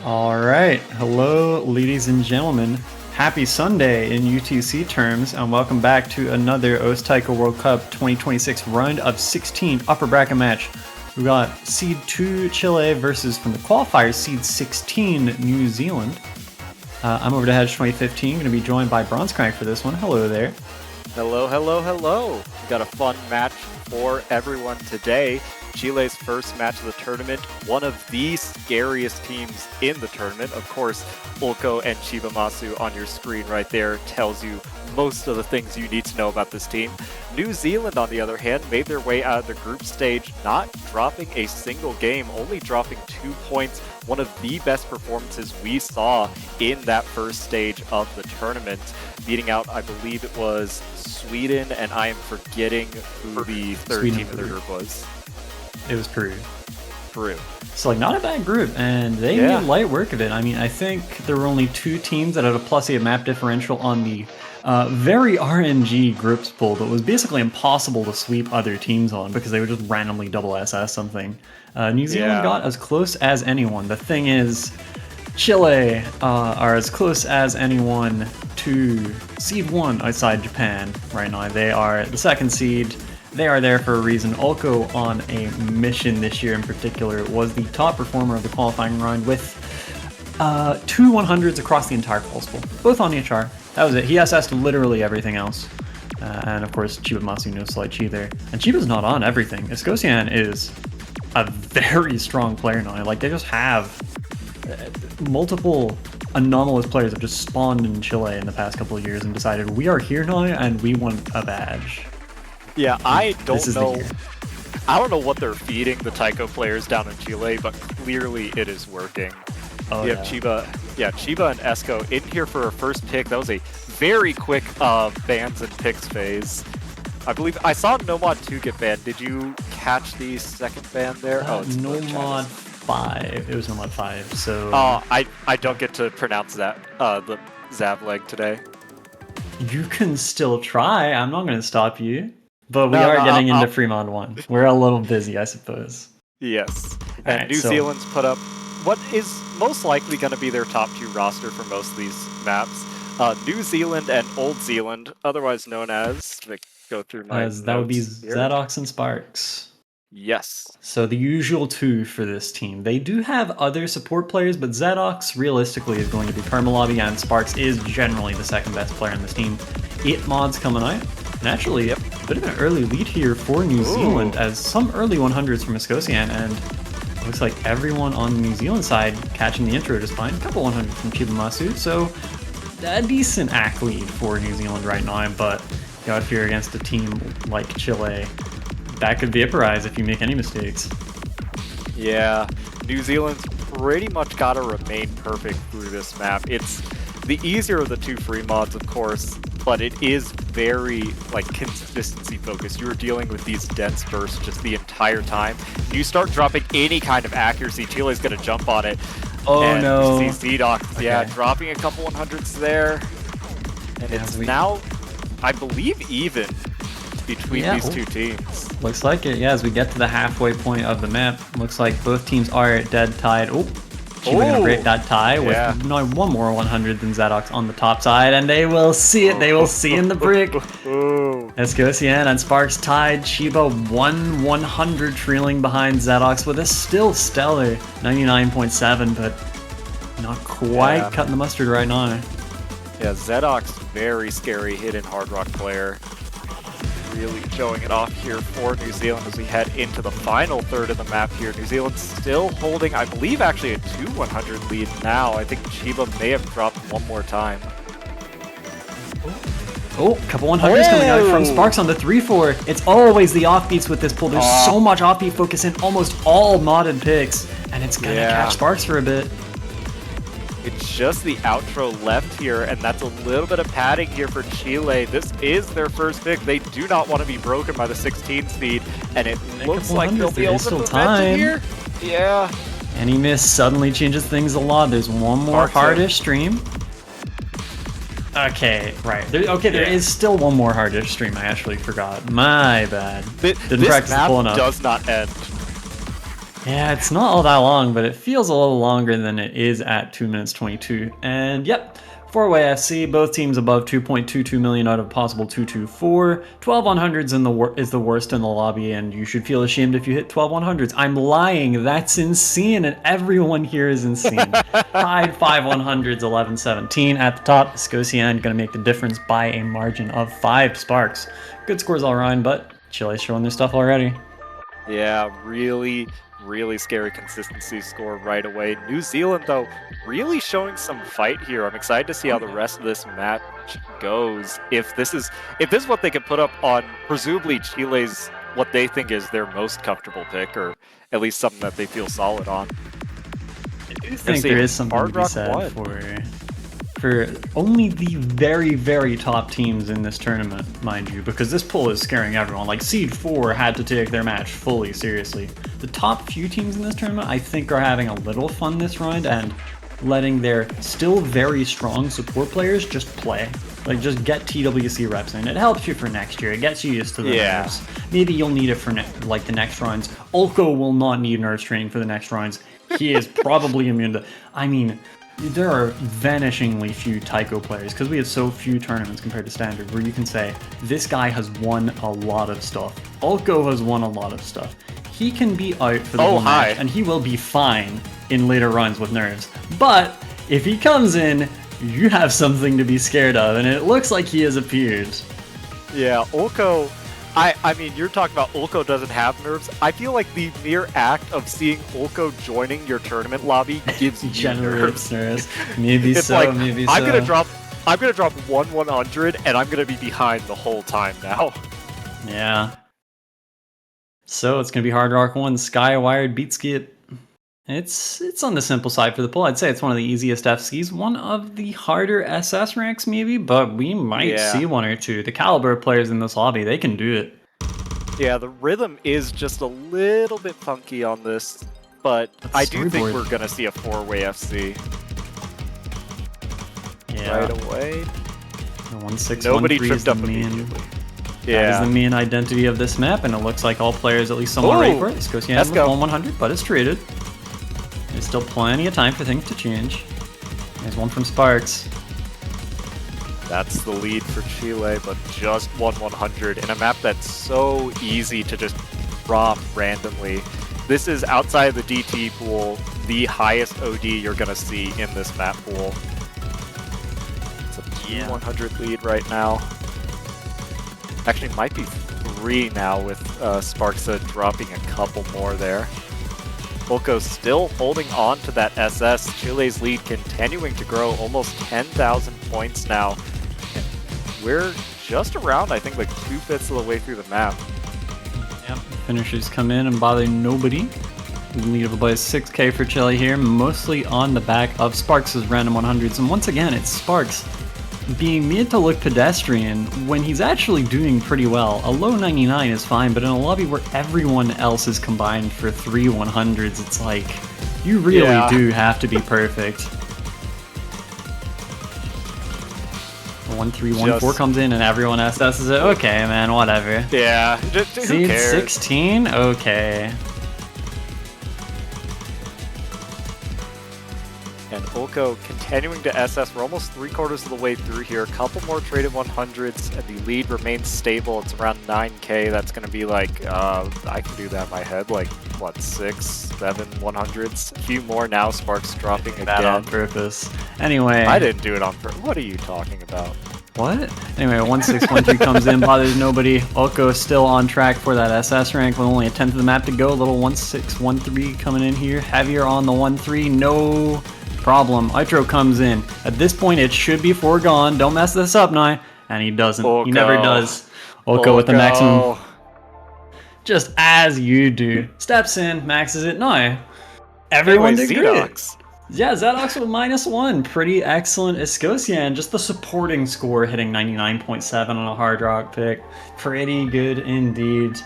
All right. Hello, ladies and gentlemen. Happy Sunday in UTC terms, and welcome back to another Taiko World Cup 2026 round of 16 upper bracket match. We got seed 2 Chile versus, from the qualifiers, seed 16 New Zealand. I'm over to Hedge 2015, going to be joined by Bronzecrank for this one. Hello there. Hello, hello, hello. We got a fun match for everyone today. Chile's first match of the tournament, one of the scariest teams in the tournament. Of course, Ulko and Chibamasu on your screen right there tells you most of the things you need to know about this team. New Zealand, on the other hand, made their way out of the group stage, not dropping a single game, only dropping 2 points. One of the best performances we saw in that first stage of the tournament, beating out, I believe it was Sweden, and I am forgetting who the third team of the group was. It was Peru. So, not a bad group, and they made light work of it. I mean, I think there were only 2 teams that had a +8 map differential on the very RNG groups pool that was basically impossible to sweep other teams on because they would just randomly double SS something. New Zealand got as close as anyone. The thing is, Chile are as close as anyone to seed 1 outside Japan right now. They are the 2nd seed. They are there for a reason. Ulko, on a mission this year in particular, was the top performer of the qualifying round with 2 100s across the entire pulse pool, both on HR. That was it. He SS'd literally everything else. And of course, Chibamasu no slouch either. And Chiba's not on everything. Escocian is a very strong player now. Like, they just have multiple anomalous players have just spawned in Chile in the past couple of years and decided, we are here now and we want a badge. Yeah, I don't know. I don't know what they're feeding the Taiko players down in Chile, but clearly it is working. You have Chiba and Esco in here for a first pick. That was a very quick bans and picks phase. I believe I saw Nomad 2 get banned. Did you catch the second ban there? It's Nomad 5. It was Nomad 5. So I don't get to pronounce that the Zavleg today. You can still try. I'm not going to stop you. But we are getting into Fremont 1. We're a little busy, I suppose. Yes. And New Zealand's put up what is most likely going to be their top 2 roster for most of these maps. New Zealand and Old Zealand, otherwise known as, go through my that would be Zedox and Sparks. Yes. So the usual 2 for this team. They do have other support players, but Zedox realistically is going to be Permalobby, and Sparks is generally the 2nd best player on this team. 8 mods coming out. And actually, a bit of an early lead here for New Zealand, as some early 100s from Escocian, and it looks like everyone on the New Zealand side catching the intro just fine. A couple 100 from Chibamasu, so a decent ACK lead for New Zealand right now, but you know, if you're against a team like Chile, that could vaporize if you make any mistakes. Yeah, New Zealand's pretty much got to remain perfect through this map. It's the easier of the 2 free mods, of course, but it is very consistency focused. You're dealing with these dense bursts just the entire time. You start dropping any kind of accuracy, Chile's gonna jump on it. Oh no! You see Zedox, dropping a couple 100s there, and it's now, I believe, even between these 2 teams. Looks like it. Yeah, as we get to the halfway point of the map, looks like both teams are dead tied. Oh. We're going to break that tie with now 1 more 100 than Zedox on the top side, and they will see it. They will see in the brick. Escocian and Sparks tied. Chiba 100 trailing behind Zedox with a still stellar 99.7, but not quite cutting the mustard right now. Yeah, Zedox, very scary hidden hard rock player. Really showing it off here for New Zealand as we head into the final third of the map here. New Zealand still holding, I believe, actually a 2 100 lead now. I think Chiba may have dropped 1 more time. Oh, a couple 100s coming out from Sparks on the 3-4. It's always the offbeats with this pull. There's so much offbeat focus in almost all modded picks, and it's going to catch Sparks for a bit. It's just the outro left here, and that's a little bit of padding here for Chile. This is their first pick. They do not want to be broken by the 16 speed, and it looks like they'll be able to prevent it here. Yeah. Any miss suddenly changes things a lot. There's 1 more hardish stream. Okay, right. There is still 1 more hardish stream. I actually forgot. My bad. Didn't practice map pulling up. Does not end. Yeah, it's not all that long, but it feels a little longer than it is at 2 minutes 22. And yep, four-way FC, both teams above 2.22 million out of possible 224. 12 100s is the worst in the lobby, and you should feel ashamed if you hit 12 100s. I'm lying, that's insane, and everyone here is insane. Tied 5 100s, 11-17 at the top. Escocian gonna make the difference by a margin of 5 sparks. Good scores all around, but Chile's showing their stuff already. Yeah, really scary consistency score right away. New Zealand, though, really showing some fight here. I'm excited to see how the rest of this match goes. If this is what they can put up on presumably Chile's what they think is their most comfortable pick, or at least something that they feel solid on. I do think there is something to be said for only the very top teams in this tournament, mind you, because this pool is scaring everyone. Like Seed 4 had to take their match fully seriously. The top few teams in this tournament, I think, are having a little fun this round and letting their still very strong support players just play. Like, just get TWC reps in. It helps you for next year. It gets you used to the nerfs. Maybe you'll need it for the next rounds. Ulko will not need nerf training for the next rounds. He is probably immune to... I mean... There are vanishingly few taiko players because we have so few tournaments compared to standard where you can say this guy has won a lot of stuff. Ulko has won a lot of stuff. He can be out for the whole match and he will be fine in later runs with nerves. But if he comes in, you have something to be scared of, and it looks like he has appeared. Yeah, Ulko... I mean, you're talking about Ulko doesn't have nerves. I feel like the mere act of seeing Ulko joining your tournament lobby gives you nerves. Maybe it's so, like, maybe I'm so. I'm gonna drop 100 and I'm gonna be behind the whole time now. Yeah. So it's gonna be Hard Rock 1 Skywired Beat Skip. It's on the simple side for the pool. I'd say it's one of the easiest FCs, one of the harder SS ranks maybe, but we might see one or two. The caliber of players in this lobby, they can do it. Yeah, the rhythm is just a little bit funky on this, but I do think we're gonna see a 4-way FC. Yeah. Right away. 1-6-1-3 Nobody tripped up immediately. Yeah. That is the main identity of this map, and it looks like all players at least somewhat ready for it. Escocian with 1-100, but it's traded. There's still plenty of time for things to change. There's one from Sparks. That's the lead for Chile, but just 1-100 in a map that's so easy to just drop randomly. This is outside of the DT pool, the highest OD you're going to see in this map pool. It's a 2-100 lead right now. Actually, it might be 3 now with Sparks dropping a couple more there. Ulko still holding on to that SS. Chile's lead continuing to grow, almost 10,000 points now. And we're just around, I think, like 2/5 of the way through the map. Yep, finishers come in and bother nobody. Lead of about 6k for Chile here, mostly on the back of Sparks' random 100s. And once again, it's Sparks being made to look pedestrian when he's actually doing pretty well. A low 99 is fine, but in a lobby where everyone else is combined for 3 100s, it's like, you really do have to be perfect. 1-3-1-4 comes in and everyone SS's it. Okay, man, whatever. Yeah, who cares? 16? Okay. And Ulko continuing to SS. We're almost 3/4 of the way through here. A couple more traded 100s, and the lead remains stable. It's around 9k. That's going to be like, I can do that in my head, like, what, 6, 7 100s? A few more now. Sparks dropping again. That on purpose. Anyway. I didn't do it on purpose. What are you talking about? What? Anyway, 1-6-1-3 comes in, bothers nobody. Ulko still on track for that SS rank with only a 10th of the map to go. Little 1-6-1-3 coming in here. Heavier on the 1-3. No problem. Outro comes in. At this point, it should be foregone. Don't mess this up now. And he doesn't. Ulko. He never does. Ulko with the maximum. Just as you do. Steps in, maxes it. No. Everyone did great. Yeah, Zadox with -1. Pretty excellent. Escocian, just the supporting score, hitting 99.7 on a Hard Rock pick. Pretty good indeed.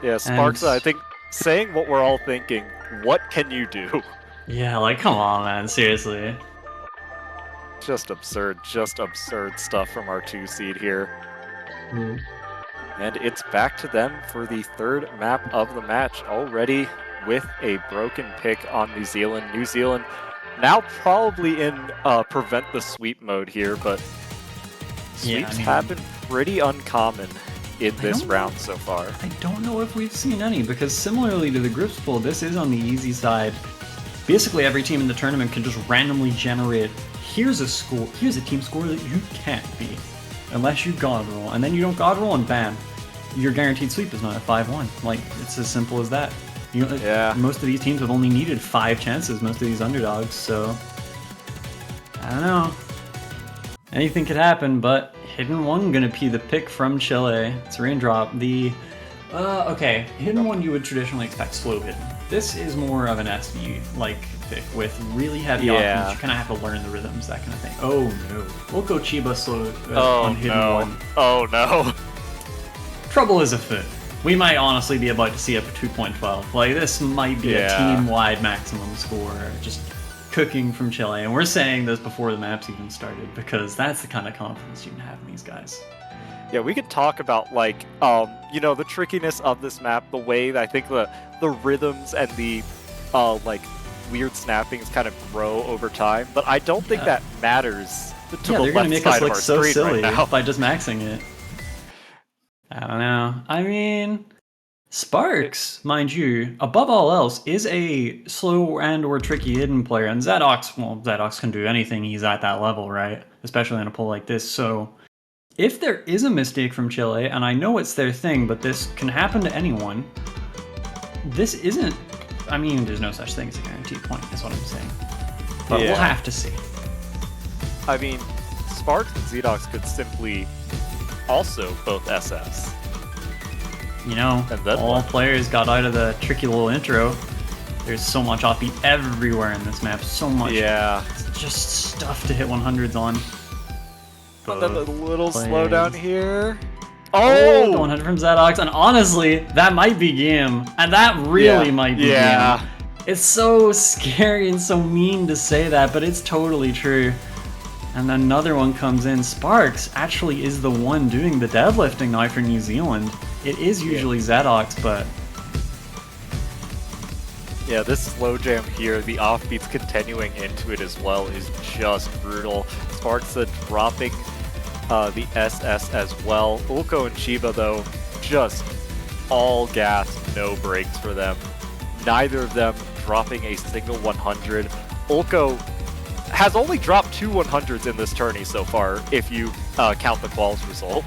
Yeah, Sparks, I think, saying what we're all thinking, what can you do? Yeah, like, come on, man, seriously. Just absurd stuff from our 2 seed here. And it's back to them for the 3rd map of the match. Already with a broken pick on New Zealand. New Zealand now probably in prevent the sweep mode here, but sweeps have been pretty uncommon in this round so far. I don't know if we've seen any, because similarly to the groups pool, this is on the easy side. Basically, every team in the tournament can just randomly generate, here's a score, here's a team score that you can't beat, unless you god roll, and then you don't god roll, and bam, your guaranteed sweep is not a 5-1. Like, it's as simple as that. You know, most of these teams have only needed 5 chances, most of these underdogs, so I don't know. Anything could happen, but Hidden One gonna be the pick from Chile. It's Raindrop. The okay, Hidden One you would traditionally expect slow hidden. This is more of an SV-like pick with really heavy options. You kind of have to learn the rhythms, that kind of thing. Oh no. We'll go Chiba slow on Hidden One. Oh no. Trouble is afoot. We might honestly be about to see a 2.12. Like, this might be a team-wide maximum score, just cooking from Chile. And we're saying this before the maps even started, because that's the kind of confidence you can have in these guys. Yeah, we could talk about, like, you know, the trickiness of this map, the way that I think the rhythms and the, like, weird snappings kind of grow over time, but I don't think that matters to the they're gonna make us look so silly right by just maxing it. I don't know. I mean, Sparks, mind you, above all else, is a slow and or tricky hidden player, and Zadox, well, Zadox can do anything, he's at that level, right? Especially in a pull like this, so if there is a mistake from Chile, and I know it's their thing, but this can happen to anyone, this isn't, I mean, there's no such thing as a guaranteed point, is what I'm saying. But we'll have to see. I mean, Sparks and Zadox could simply also both SS. You know, all players got out of the tricky little intro. There's so much offbeat everywhere in this map, so much just stuff to hit 100s on. And then a little slowdown here. Oh! The 100 from Zadox, and honestly, that might be game. And that really might be game. It's so scary and so mean to say that, but it's totally true. And another one comes in. Sparks actually is the one doing the deadlifting now for New Zealand. It is usually Zadox, but... Yeah, this slow jam here, the offbeats continuing into it as well, is just brutal. Sparks dropping the SS as well. Ulko and Chiba, though, just all gas, no brakes for them. Neither of them dropping a single 100. Ulko has only dropped 2 100s in this tourney so far, if you count the quals result.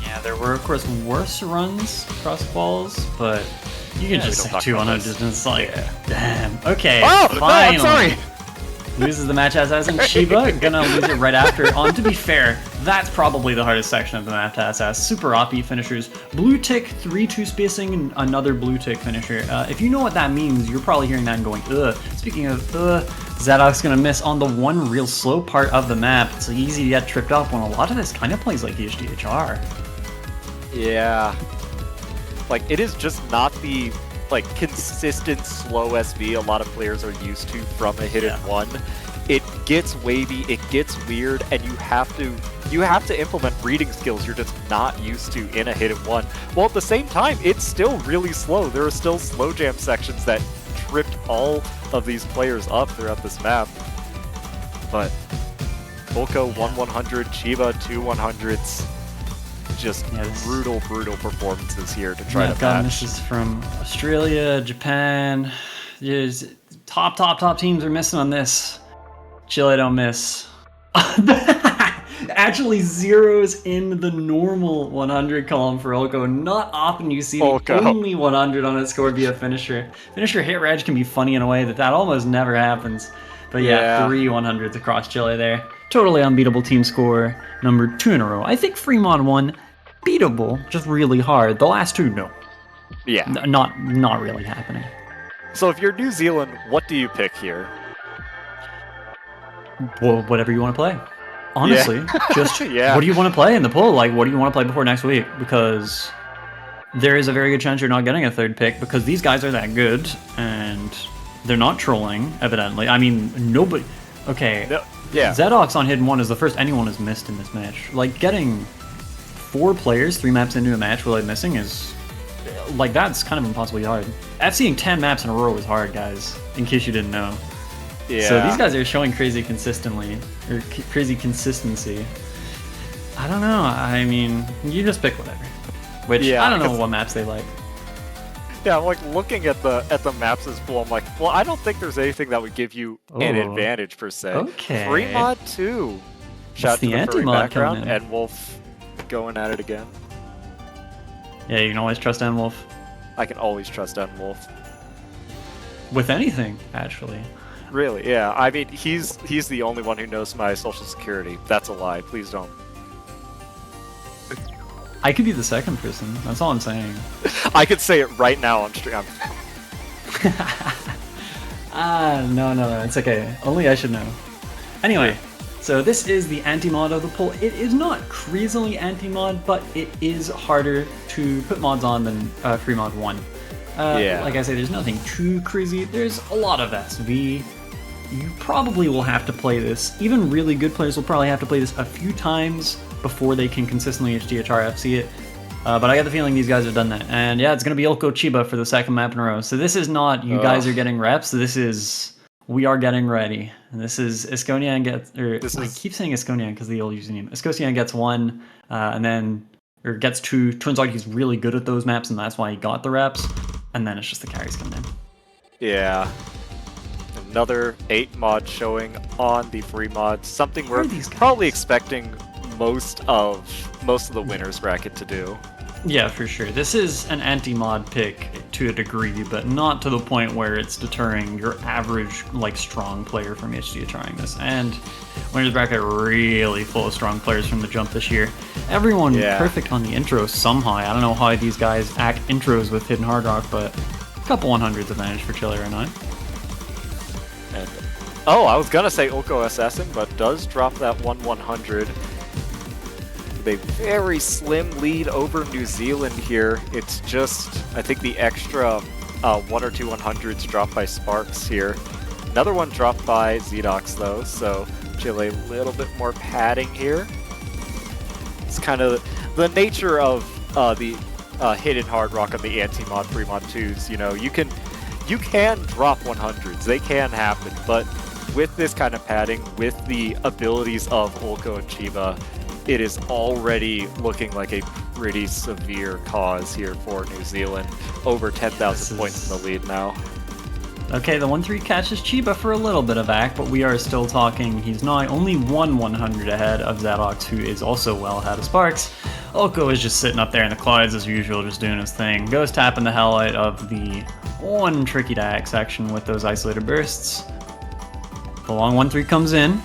Yeah, there were, of course, worse runs across quals, but you can just say 2 100s and it's like, damn. Okay, finally. No, I'm sorry. Loses the match as and Chiba gonna lose it right after. To be fair, that's probably the hardest section of the map to SS. Super OP finishers. Blue tick, 3-2 spacing, and another blue tick finisher. If you know what that means, you're probably hearing that and going, ugh. Speaking of Zadox gonna miss on the one real slow part of the map. It's easy to get tripped up when a lot of this kind of plays like HDHR. Yeah. Like, it is just not the consistent slow SV a lot of players are used to from a hidden one. It gets wavy, it gets weird, and you have to implement reading skills you're just not used to in a hidden one. While at the same time, it's still really slow. There are still slow jam sections that tripped all of these players up throughout this map. But Ulko 1 100, Chiba 2 100s. Just brutal performances here to try to match. This is from Australia, Japan. There's top teams are missing on this. Chile don't miss. Actually, zeros in the normal 100 column for Ulko. Not often you see the only 100 on a score be a finisher. Finisher hit reg can be funny in a way that almost never happens. But yeah, 3 100s across Chile there. Totally unbeatable team score, number 2 in a row. I think Fremont won. Beatable, just really hard. The last 2, no. Yeah. Not really happening. So if you're New Zealand, what do you pick here? Well, whatever you want to play. Honestly, just what do you want to play in the poll? Like, what do you want to play before next week? Because there is a very good chance you're not getting a 3rd pick because these guys are that good and they're not trolling, evidently. I mean, nobody... Okay. No. Yeah. Zadox on Hidden 1 is the first anyone has missed in this match. Like, getting 4 players 3 maps into a match without missing is like, that's kind of impossibly hard. FCing 10 maps in a row is hard, guys, in case you didn't know. Yeah. So these guys are showing crazy consistency. I don't know. I mean, you just pick whatever. Which, I don't know what maps they like. Yeah, I'm like looking at the maps as well. I'm like, well, I don't think there's anything that would give you an advantage per se. Okay. Free mod 2. Shout to the anti-mod background. And Wolf going at it again. Yeah, you can always trust N-Wolf. I can always trust N-Wolf. With anything, actually. Really, yeah. I mean, he's the only one who knows my social security. That's a lie. Please don't. I could be the second person. That's all I'm saying. I could say it right now on stream. No, it's okay. Only I should know. Anyway, so this is the anti-mod of the poll. It is not crazily anti-mod, but it is harder to put mods on than free mod 1. Like I say, there's nothing too crazy. There's a lot of SV. You probably will have to play this. Even really good players will probably have to play this a few times before they can consistently HDHR FC it. But I got the feeling these guys have done that. And yeah, it's going to be Ulco Chiba for the second map in a row. So this is not you guys are getting reps. This is we are getting ready. And this is Iskonian gets... I keep saying Iskonian because the old username. Iskonian gets 1, and then... Or gets 2. Turns out he's really good at those maps, and that's why he got the reps. And then it's just the carries coming in. Yeah. Another 8 mod showing on the free mod. Something we're probably expecting most of the winners bracket to do. Yeah, for sure. This is an anti-mod pick to a degree, but not to the point where it's deterring your average, like, strong player from HD trying this. And winners bracket really full of strong players from the jump this year. Everyone perfect on the intro somehow. I don't know how these guys act intros with Hidden Hard Rock, but a couple 100s advantage for Chile right now. And, I was gonna say Ulco Assassin, but does drop that 1/100. A very slim lead over New Zealand here. It's just, I think, the extra 1 or 2 100s dropped by Sparks here. Another one dropped by Zedox though, so Chile a little bit more padding here. It's kind of the nature of the Hidden Hard Rock on the anti-mod free mod 2s. You know, you can drop 100s, they can happen, but with this kind of padding, with the abilities of Ulco and Chiba, it is already looking like a pretty severe cause here for New Zealand. Over 10,000 points in the lead now. Okay, the 1-3 catches Chiba for a little bit of back, but we are still talking. He's now only 1 100 ahead of Zadox, who is also well ahead of Sparks. Ulco is just sitting up there in the clouds as usual, just doing his thing. Goes tapping the hell out of the one tricky Diac section with those isolated bursts. The long 1-3 comes in.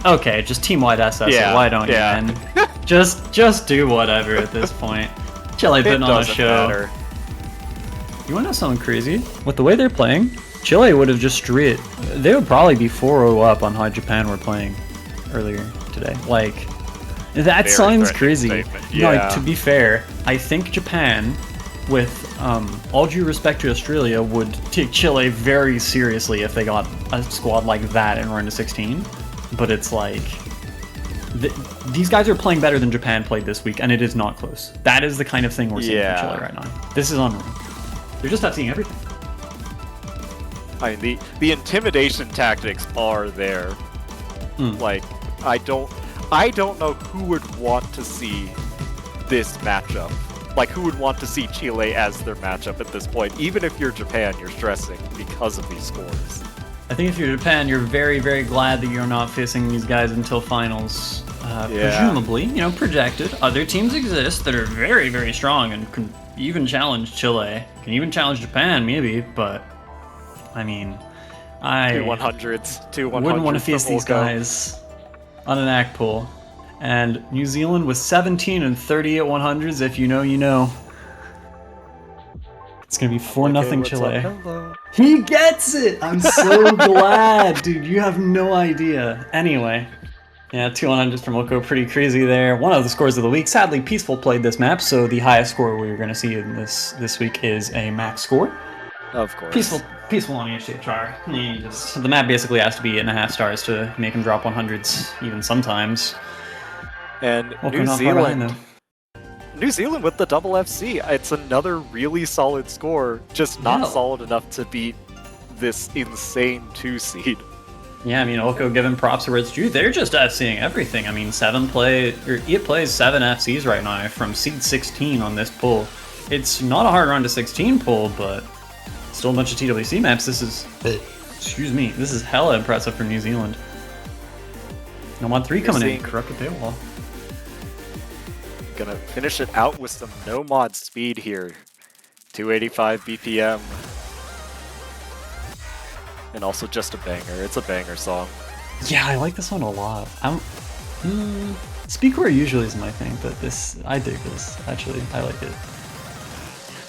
Okay, just team-wide SS it, why don't you, man? just do whatever at this point. Chile putting on a show. Matter. You wanna know something crazy? With the way they're playing, Chile would have just straight... They would probably be 4-0 up on how Japan were playing earlier today. Like, that sounds crazy. Yeah. No, like, to be fair, I think Japan, with all due respect to Australia, would take Chile very seriously if they got a squad like that in round of 16. But it's like, these guys are playing better than Japan played this week, and it is not close. That is the kind of thing we're seeing from Chile right now. This is unreal. They're just not seeing everything. I mean, the intimidation tactics are there. Like, I don't know who would want to see this matchup. Like, who would want to see Chile as their matchup at this point? Even if you're Japan, you're stressing because of these scores. I think if you're Japan, you're very, very glad that you're not facing these guys until finals. Presumably, you know, projected. Other teams exist that are very, very strong and can even challenge Chile. Can even challenge Japan, maybe, but I mean, I 2 100s. Wouldn't want to face these guys on an act pool. And New Zealand with 17 and 30 at 100s. If you know, you know. It's gonna be 4-0 Chile. Hello. He gets it! I'm so glad, dude. You have no idea. Anyway, yeah, 2 100s from Ulco, pretty crazy there. One of the scores of the week. Sadly, Peaceful played this map, so the highest score we're gonna see in this week is a max score. Of course. Peaceful on HDHR. The map basically has to be 8.5 stars to make him drop 100s, even sometimes. And New Zealand with the double FC. It's another really solid score, just not solid enough to beat this insane 2 seed. Yeah, I mean, Oko giving props where it's due. They're just FCing everything. I mean, it plays 7 FCs right now from seed 16 on this pool. It's not a hard run to 16 pool, but still a bunch of TWC maps. This is hella impressive for New Zealand. Nomad 3 coming in, corrupted paywall. Gonna finish it out with some no mod speed here. 285 BPM. And also just a banger. It's a banger song. Yeah, I like this one a lot. Speedcore usually is my thing, but I dig this. Actually, I like it.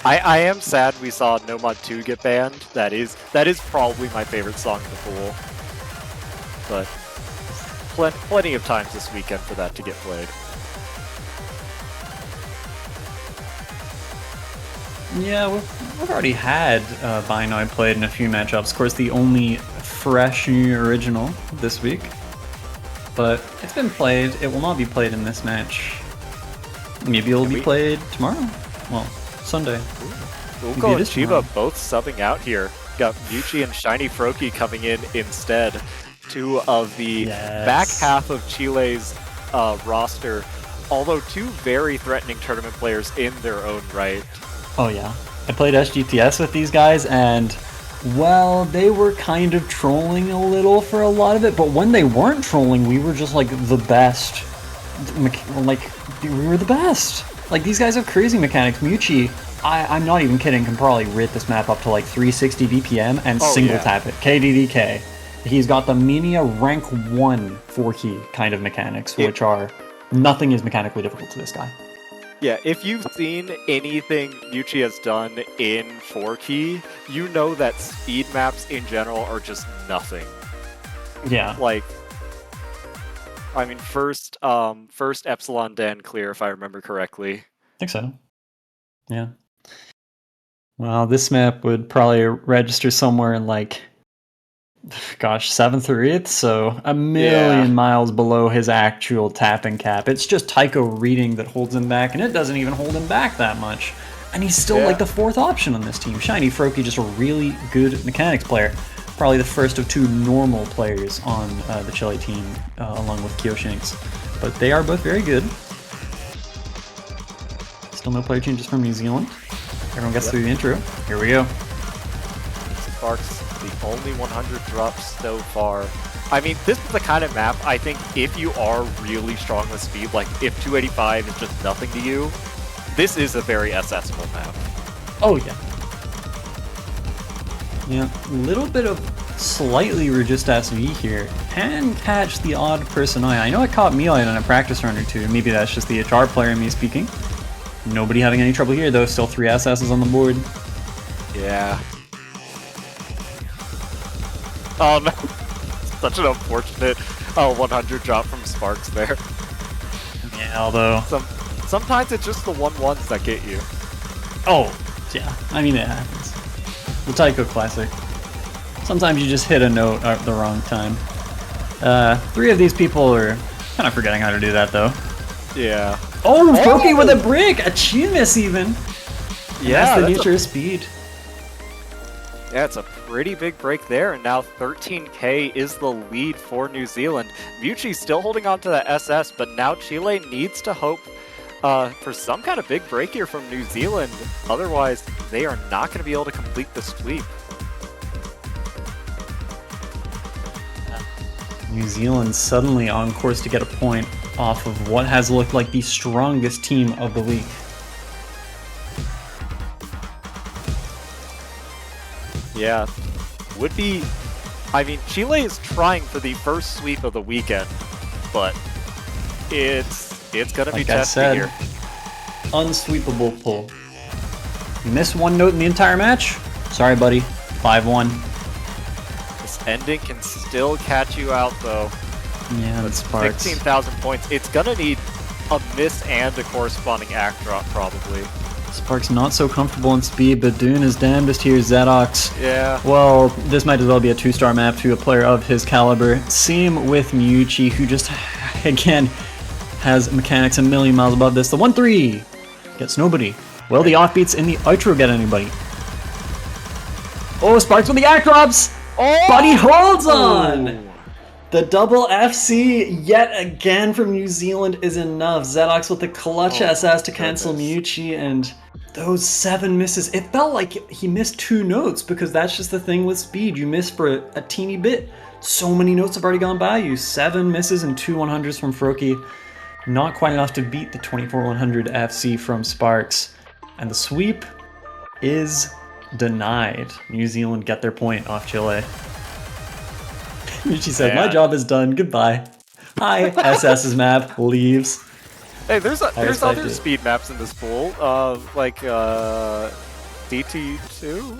I am sad we saw No Mod 2 get banned. That is probably my favorite song in the pool. But plenty of times this weekend for that to get played. Yeah, we've already had Binoid played in a few matchups. Of course, the only fresh new original this week. But it's been played. It will not be played in this match. Maybe it'll be played tomorrow. Well, Sunday. Uko and Chiba both subbing out here. Got Muchi and Shiny Froki coming in instead. 2 of the back half of Chile's roster. Although 2 very threatening tournament players in their own right. Oh yeah. I played SGTS with these guys, and well, they were kind of trolling a little for a lot of it, but when they weren't trolling, we were just like the best. Like, we were the best. Like, these guys have crazy mechanics. Muchi, I'm not even kidding, can probably rit this map up to like 360 BPM and single tap it. KDDK. He's got the Minia rank 1 4-key kind of mechanics, which are, nothing is mechanically difficult to this guy. Yeah, if you've seen anything Muchi has done in 4-key, you know that speed maps in general are just nothing. Yeah. Like, I mean, first Epsilon Dan clear, if I remember correctly. I think so. Yeah. Well, this map would probably register somewhere in like, gosh, 7th or 8th, so a million miles below his actual tapping cap. It's just Taiko reading that holds him back, and it doesn't even hold him back that much. And he's still like the 4th option on this team. Shiny Froki, just a really good mechanics player. Probably the first of 2 normal players on the Chile team, along with Kyoshinx. But they are both very good. Still no player changes from New Zealand. Everyone gets through the intro. Here we go. Sparks, the only 100 drops so far. I mean, this is the kind of map, I think, if you are really strong with speed, like if 285 is just nothing to you, this is a very accessible map. Oh, yeah. Yeah, a little bit of slightly reduced SV here. Can catch the odd person I know it caught me out on a practice run or 2. Maybe that's just the HR player in me speaking. Nobody having any trouble here, though. Still 3 SSs on the board. Yeah. Oh no. Such an unfortunate 100 drop from Sparks there. Yeah, although... Sometimes it's just the 1-1s that get you. Oh, yeah. I mean, it happens. The Taiko classic. Sometimes you just hit a note at the wrong time. 3 of these people are kind of forgetting how to do that, though. Yeah. Oh, Froki with a break! A chin miss, even! Yeah, that's the nature of speed. Yeah, it's a pretty big break there, and now 13k is the lead for New Zealand. Muchi still holding on to that SS, but now Chile needs to hope for some kind of big break here from New Zealand. Otherwise, they are not going to be able to complete the sweep. New Zealand suddenly on course to get a point off of what has looked like the strongest team of the league. Yeah, would be... I mean, Chile is trying for the first sweep of the weekend, but it's gonna be testy here. Unsweepable pull. You miss 1 note in the entire match? Sorry, buddy. 5-1. This ending can still catch you out, though. Yeah, that's Sparks. 16,000 points. It's gonna need a miss and a corresponding act drop, probably. Sparks not so comfortable in speed, but doing his damnedest here, Zedox. Yeah. Well, this might as well be a 2-star map to a player of his caliber. Same with Miuchi, who just, again, has mechanics a million miles above this. The 1-3! Gets nobody. Will the offbeats in the outro get anybody? Oh, Sparks with the acrobs! Oh! But he holds on! The double FC yet again from New Zealand is enough. Zedox with the clutch SS to cancel Miyuchi, and those 7 misses. It felt like he missed 2 notes, because that's just the thing with speed. You miss for a teeny bit. So many notes have already gone by you. 7 misses and 2 100s from Froki. Not quite enough to beat the 24-100 FC from Sparks. And the sweep is denied. New Zealand get their point off Chile. She said, "My job is done. Goodbye." Hi, SS's map leaves. Hey, there's other speed maps in this pool. Like DT2.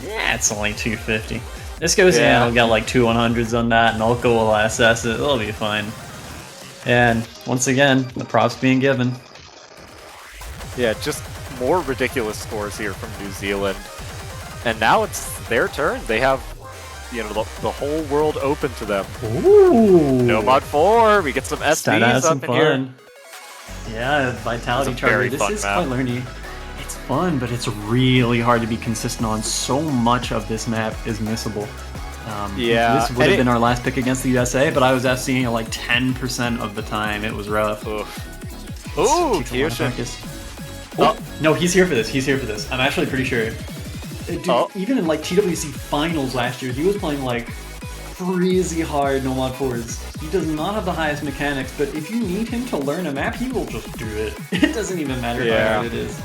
Yeah, it's only 250. This goes in. I'll get like 2 100s on that, and I'll go will SS it. It'll be fine. And once again, the props being given. Yeah, just more ridiculous scores here from New Zealand. And now it's their turn. They have, you know, the whole world open to them. Ooh! No mod 4. We get some SVs up in here. Yeah, Vitality Charger. This is quite learny. It's fun, but it's really hard to be consistent on. So much of this map is missable. This would have been our last pick against the USA, but I was FCing it like 10% of the time. It was rough. Ooh, Kyoshin. No, he's here for this. He's here for this. I'm actually pretty sure. Dude, even in like TWC finals last year, he was playing like crazy hard no mod 4s. He does not have the highest mechanics, but if you need him to learn a map, he will just do it. It doesn't even matter how hard it is.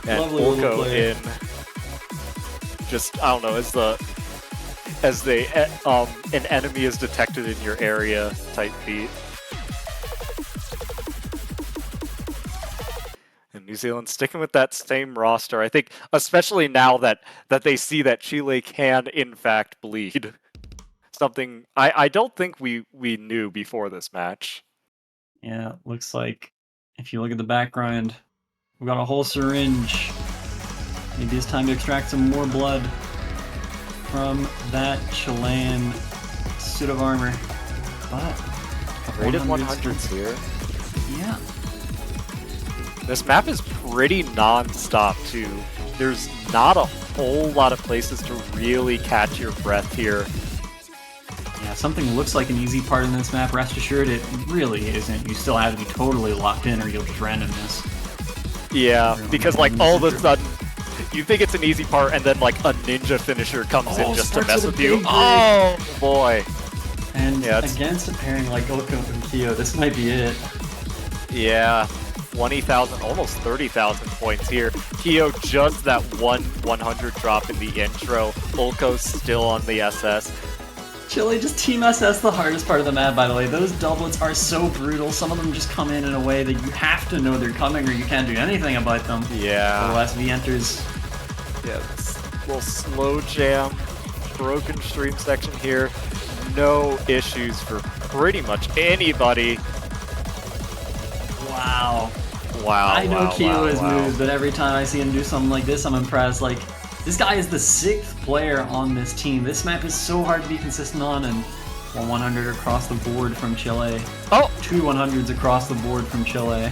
And Ulko in just, I don't know, as an enemy is detected in your area type beat. And New Zealand sticking with that same roster. I think especially now that they see that Chile can in fact bleed. Something I don't think we knew before this match. Yeah, looks like if you look at the background, we got a whole syringe. Maybe it's time to extract some more blood from that Chilean suit of armor. But rated 100s here. Yeah. This map is pretty non-stop too. There's not a whole lot of places to really catch your breath here. Yeah, something looks like an easy part in this map. Rest assured, it really isn't. You still have to be totally locked in or you'll just random miss. Yeah, because like all of a sudden, you think it's an easy part and then like a ninja finisher comes in just to mess with you. Oh boy. And against a pairing like Ulko and Kyo, this might be it. Yeah. 20,000, almost 30,000 points here. Kyo just that 100 drop in the intro. Ulko's still on the SS. Chile just team SS the hardest part of the map, by the way. Those doublets are so brutal. Some of them just come in a way that you have to know they're coming or you can't do anything about them. Yeah. The SV enters. Yeah, this little slow jam, broken stream section here. No issues for pretty much anybody. Wow. Wow. I know Kyo is moves, but every time I see him do something like this, I'm impressed. Like, this guy is the 6th player on this team. This map is so hard to be consistent on, and 100 across the board from Chile. Oh! 2 100s across the board from Chile.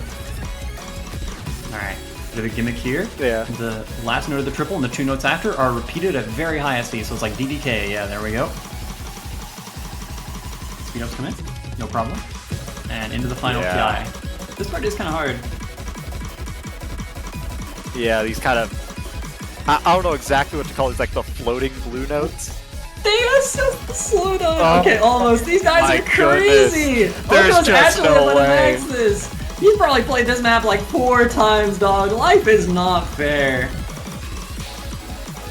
Alright, bit of a gimmick here. Yeah. The last note of the triple and the 2 notes after are repeated at very high SD, so it's like DDK. Yeah, there we go. Speed ups come in, no problem. And into the final PI. This part is kind of hard. Yeah, these kind of... I don't know exactly what to call these, like the floating blue notes. That's just the slow down. Okay, almost. These guys are crazy. There's just no way. He's probably played this map like 4 times, dog. Life is not fair.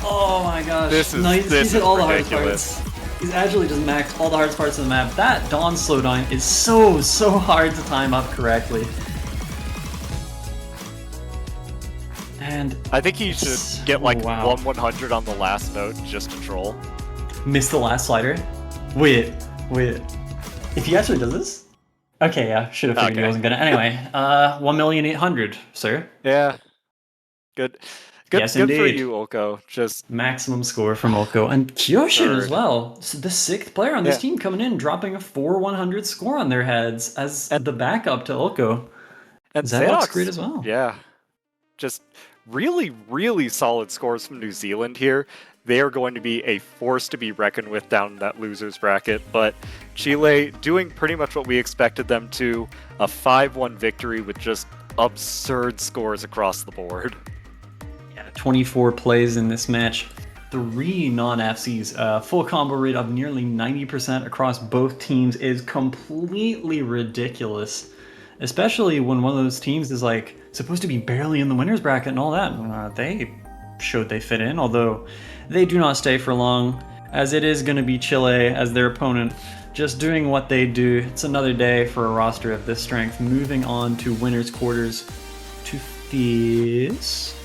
Oh my gosh. This is He's hit all the hardest ridiculous. parts. He's actually just maxed all the hardest parts of the map. That Dawn slowdown is so hard to time up correctly. And I think he should get like 100 on the last note just to troll. Miss the last slider? Wait. If he actually does this? Okay, yeah, should have figured he wasn't gonna. Anyway, 1,800,000, sir. Yeah. Good. Yes, good indeed. for you, Ulko. Just maximum score from Ulko and Kyoshin as well. So the 6th player on this team coming in, dropping a 4 100 score on their heads as the backup to Ulko. And Zadok's great as well. Yeah. Just really, really solid scores from New Zealand here. They are going to be a force to be reckoned with down in that loser's bracket. But Chile doing pretty much what we expected them to. A 5-1 victory with just absurd scores across the board. Yeah, 24 plays in this match. 3 non-FCs. Full combo rate of nearly 90% across both teams is completely ridiculous. Especially when one of those teams is like supposed to be barely in the winner's bracket and all that. They showed they fit in, although they do not stay for long, as it is going to be Chile as their opponent, just doing what they do. It's another day for a roster of this strength. Moving on to winners quarters to this.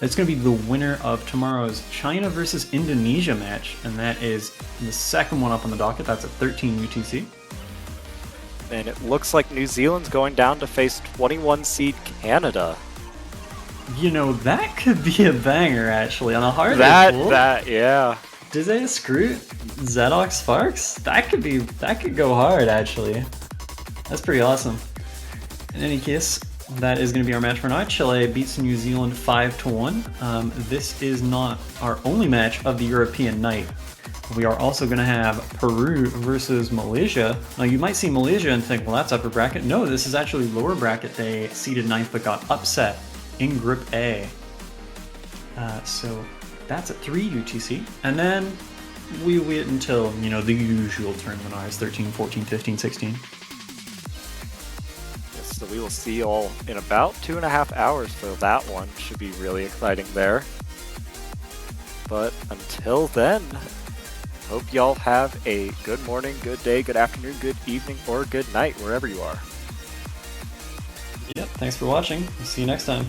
It's going to be the winner of tomorrow's China versus Indonesia match, and that is the second one up on the docket. That's at 13 UTC. And it looks like New Zealand's going down to face 21 seed Canada. You know, that could be a banger, actually, on a harder pool. Yeah. Did they screw Zadok Sparks? That could go hard, actually. That's pretty awesome. In any case, that is going to be our match for now. Chile beats New Zealand 5-1. This is not our only match of the European night. We are also going to have Peru versus Malaysia. Now, you might see Malaysia and think, well, that's upper bracket. No, this is actually lower bracket. They seeded 9th but got upset in Group A. So that's at 3 UTC. And then we wait until, the usual tournament hours, 13, 14, 15, 16. Yes, so we will see you all in about 2.5 hours for that one. Should be really exciting there. But until then, hope y'all have a good morning, good day, good afternoon, good evening, or good night, wherever you are. Yep, thanks for watching. We'll see you next time.